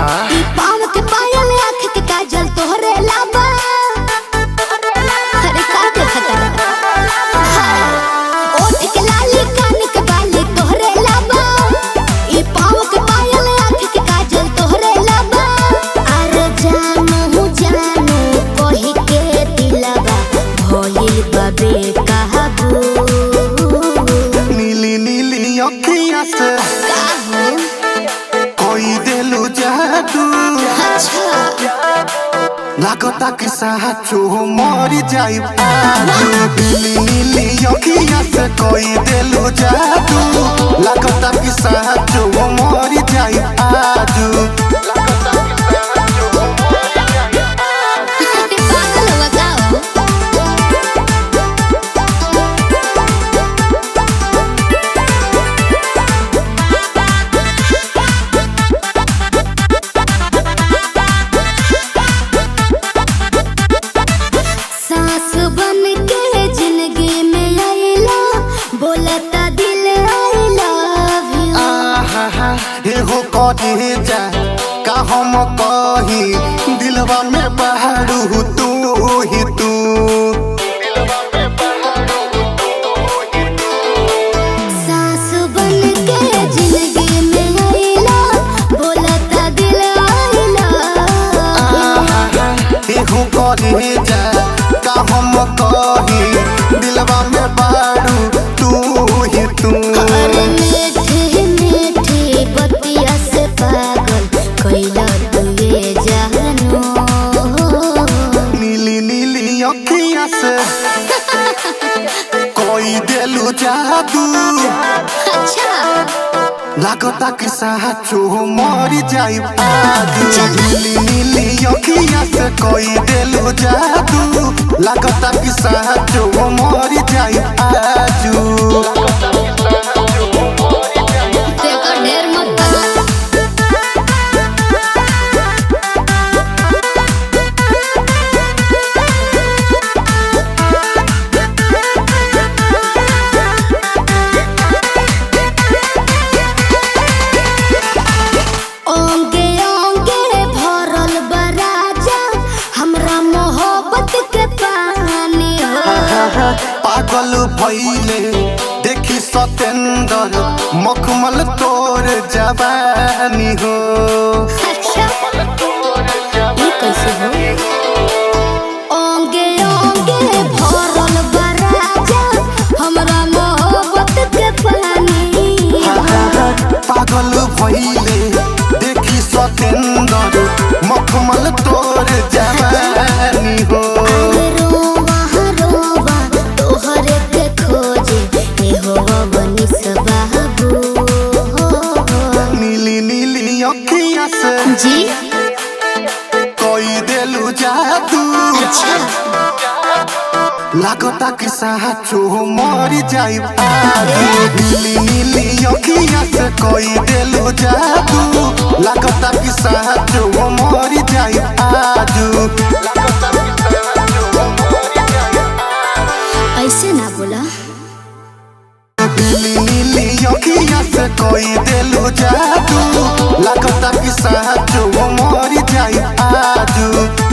पाँव के पायल आँख के काजल तोहरे लाबा। अरे का देखता ओठ के लाली कान के बाली तोहरे लाबा। ई पाँव के पायल आँख के काजल तोहरे लाबा। अरे जानू जानू कही के दिलवा भइल बाबे कहबू। नीली नीली अखियाँ से कोई देलू जादू। लागता कि साचो मर जाई आजू। नीली नीली अखियाँ से कोई देलू जादू। लागता कि साचो मर जाई आजू। हो कहे जा का हम कही दिलवा में बहारू तू ही तू। सास बन के जिंदगी में आइला बोलता दिल आइला। हो कहे जा का हम कही दिलवा में बहारू तू ही तू। नीली नीली अखियाँ से कोई देलू जादू। लागता कि साचो मर जाई आजू। नीली नीली अखियाँ से कोई देलू जादू। लागता कि साचो मर जाई आजू। पागल भइले देखी सतेंदर मखमल तोर जवानी हो। ये कैसे हो? ओंगे ओंगे भरल बराजा हमरा मोहब्बत के पानी। पागल भइले देखी सतेंदर मखमल तोर जवानी हो। नीली नीली अखियाँ से जी कोई देलू जादू। लागता कि साचो मर जाई आजू। नीली नीली अखियाँ से कोई देलू जादू। लागता कि साचो मर जाई आजू। ऐसे ना बोला। नीली नीली अखियाँ से कोई देलू जादू। लागता कि साचो